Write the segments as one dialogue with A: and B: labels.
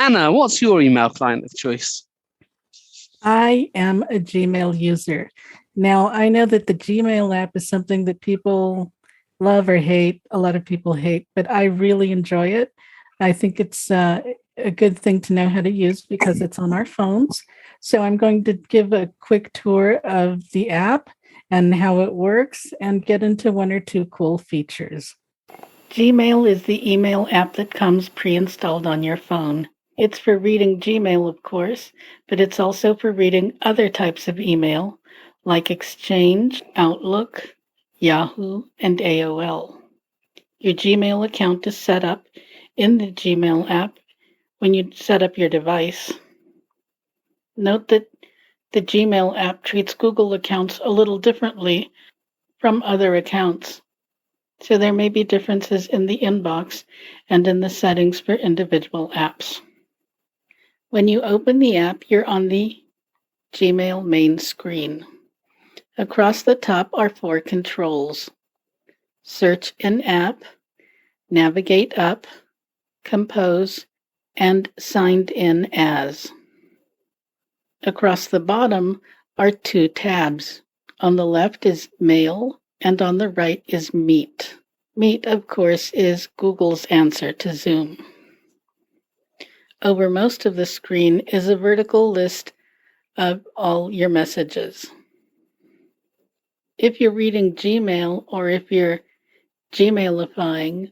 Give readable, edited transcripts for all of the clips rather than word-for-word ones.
A: Anna, what's your email client of choice?
B: I am a Gmail user. Now, I know that the Gmail app is something that people love or hate. A lot of people hate, but I really enjoy it. I think it's a good thing to know how to use because it's on our phones. So I'm going to give a quick tour of the app and how it works and get into one or two cool features. Gmail is the email app that comes pre-installed on your phone. It's for reading Gmail, of course, but it's also for reading other types of email like Exchange, Outlook, Yahoo, and AOL. Your Gmail account is set up in the Gmail app when you set up your device. Note that the Gmail app treats Google accounts a little differently from other accounts. So there may be differences in the inbox and in the settings for individual apps. When you open the app, you're on the Gmail main screen. Across the top are 4 controls: Search in App, Navigate Up, Compose, and Signed In As. Across the bottom are 2 tabs. On the left is Mail, and on the right is Meet. Meet, of course, is Google's answer to Zoom. Over most of the screen is a vertical list of all your messages. If you're reading Gmail or if you're Gmailifying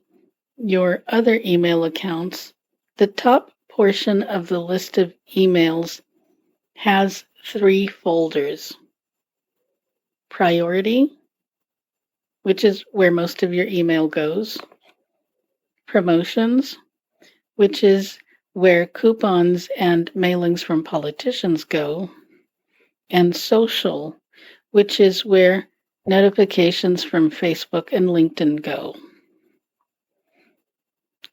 B: your other email accounts, the top portion of the list of emails has 3 folders. Priority, which is where most of your email goes. Promotions, which is where coupons and mailings from politicians go. And social, which is where notifications from Facebook and LinkedIn go.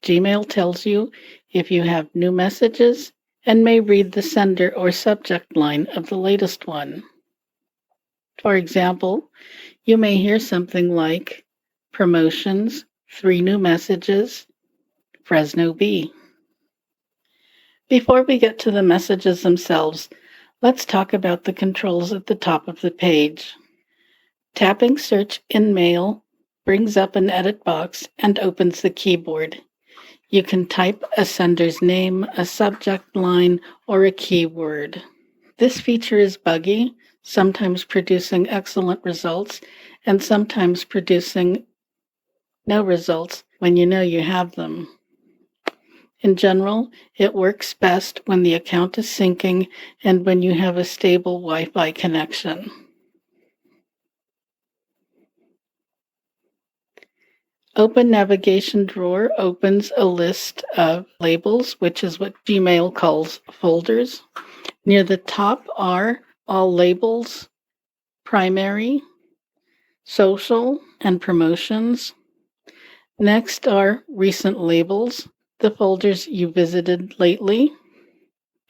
B: Gmail tells you if you have new messages and may read the sender or subject line of the latest one. For example, you may hear something like promotions, 3 new messages, Fresno Bee. Before we get to the messages themselves, let's talk about the controls at the top of the page. Tapping Search in Mail brings up an edit box and opens the keyboard. You can type a sender's name, a subject line, or a keyword. This feature is buggy, sometimes producing excellent results, and sometimes producing no results when you know you have them. In general, it works best when the account is syncing and when you have a stable Wi-Fi connection. Open Navigation Drawer opens a list of labels, which is what Gmail calls folders. Near the top are all labels, primary, social, and promotions. Next are recent labels, the folders you visited lately.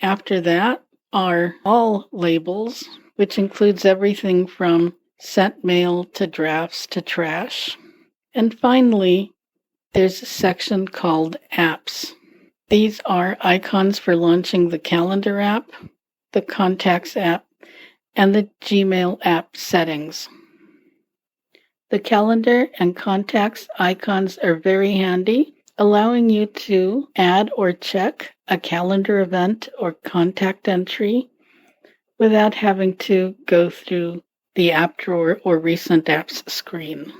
B: After that are all labels, which includes everything from sent mail to drafts to trash. And finally, there's a section called Apps. These are icons for launching the Calendar app, the Contacts app, and the Gmail app settings. The Calendar and Contacts icons are very handy, allowing you to add or check a calendar event or contact entry without having to go through the app drawer or recent apps screen.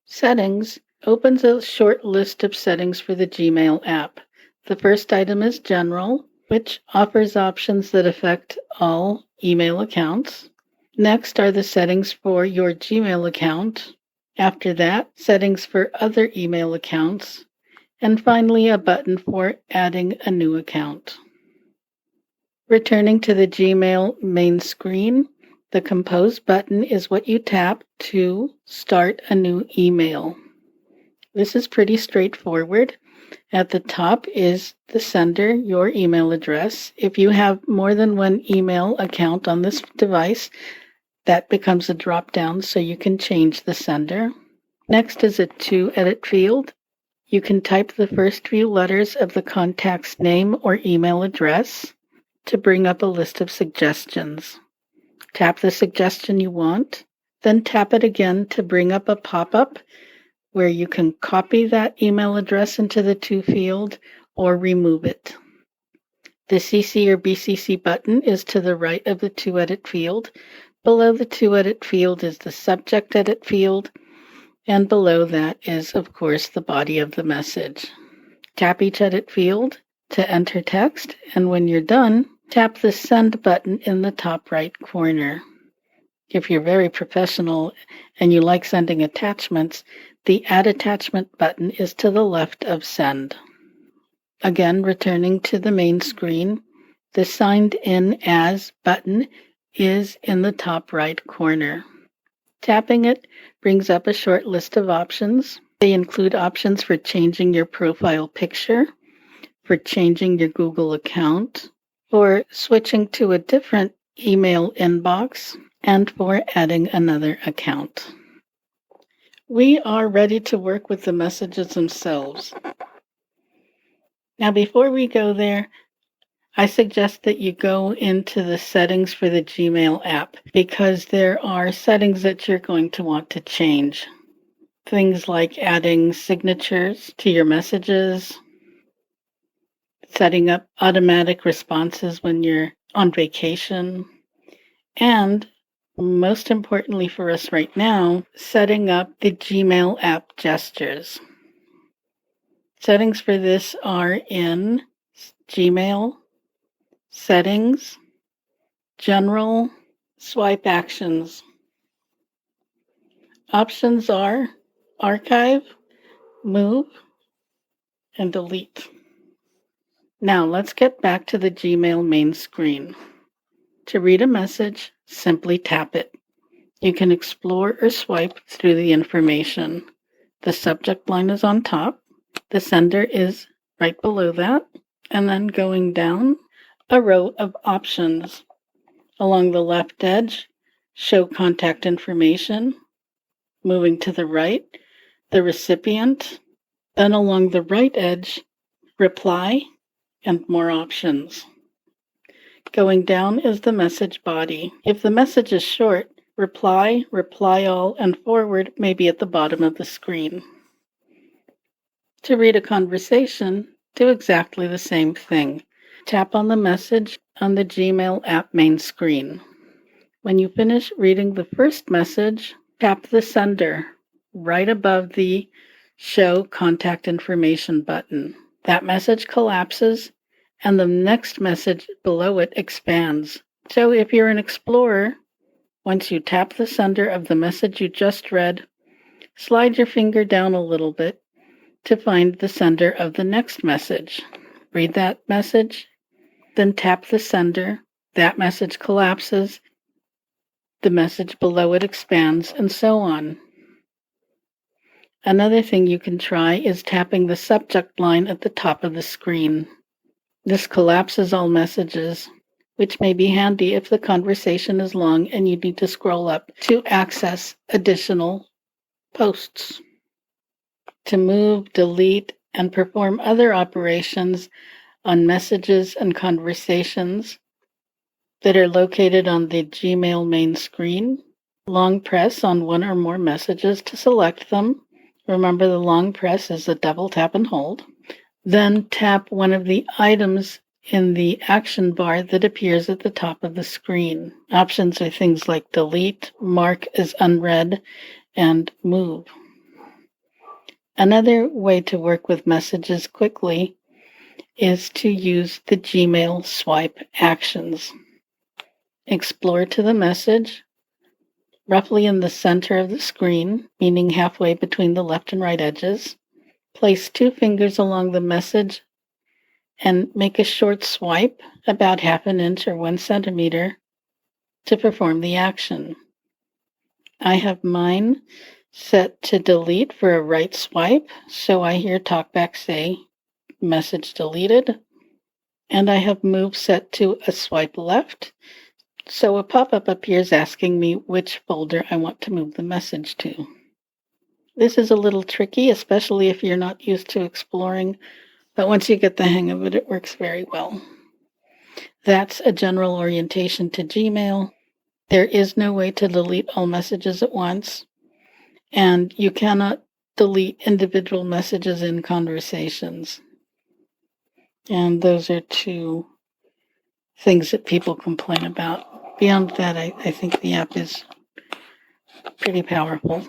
B: Settings opens a short list of settings for the Gmail app. The first item is General, which offers options that affect all email accounts. Next are the settings for your Gmail account. After that, settings for other email accounts. And finally, a button for adding a new account. Returning to the Gmail main screen, the Compose button is what you tap to start a new email. This is pretty straightforward. At the top is the sender, your email address. If you have more than one email account on this device, that becomes a drop-down so you can change the sender. Next is a To Edit field. You can type the first few letters of the contact's name or email address to bring up a list of suggestions. Tap the suggestion you want, then tap it again to bring up a pop-up where you can copy that email address into the To field or remove it. The CC or BCC button is to the right of the To Edit field. Below the To Edit field is the Subject Edit field, and below that is, of course, the body of the message. Tap each edit field to enter text, and when you're done, tap the Send button in the top right corner. If you're very professional and you like sending attachments, the Add Attachment button is to the left of Send. Again, returning to the main screen, the Signed In As button is in the top right corner. Tapping it brings up a short list of options. They include options for changing your profile picture, for changing your Google account, for switching to a different email inbox, and for adding another account. We are ready to work with the messages themselves. Now, before we go there, I suggest that you go into the settings for the Gmail app because there are settings that you're going to want to change. Things like adding signatures to your messages, setting up automatic responses when you're on vacation, and most importantly for us right now, setting up the Gmail app gestures. Settings for this are in Gmail, Settings, General, Swipe Actions. Options are Archive, Move, and Delete. Now let's get back to the Gmail main screen. To read a message, simply tap it. You can explore or swipe through the information. The subject line is on top. The sender is right below that. And then going down, a row of options. Along the left edge, show contact information. Moving to the right, the recipient. Then along the right edge, reply and more options. Going down is the message body. If the message is short, reply, reply all, and forward may be at the bottom of the screen. To read a conversation, do exactly the same thing. Tap on the message on the Gmail app main screen. When you finish reading the first message, tap the sender right above the Show Contact Information button. That message collapses and the next message below it expands. So if you're an explorer, once you tap the sender of the message you just read, slide your finger down a little bit to find the sender of the next message. Read that message, then tap the sender. That message collapses. The message below it expands, and so on. Another thing you can try is tapping the subject line at the top of the screen. This collapses all messages, which may be handy if the conversation is long and you need to scroll up to access additional posts. To move, delete, and perform other operations on messages and conversations that are located on the Gmail main screen, long press on one or more messages to select them. Remember, the long press is a double tap and hold. Then tap one of the items in the action bar that appears at the top of the screen. Options are things like delete, mark as unread, and move. Another way to work with messages quickly is to use the Gmail swipe actions. Explore to the message, roughly in the center of the screen, meaning halfway between the left and right edges. Place 2 fingers along the message and make a short swipe, about 1/2 inch or 1 centimeter, to perform the action. I have mine set to delete for a right swipe, so I hear TalkBack say, message deleted. And I have move set to a swipe left, so a pop-up appears asking me which folder I want to move the message to. This is a little tricky, especially if you're not used to exploring, but once you get the hang of it, it works very well. That's a general orientation to Gmail. There is no way to delete all messages at once, and you cannot delete individual messages in conversations. And those are two things that people complain about. Beyond that, I think the app is pretty powerful.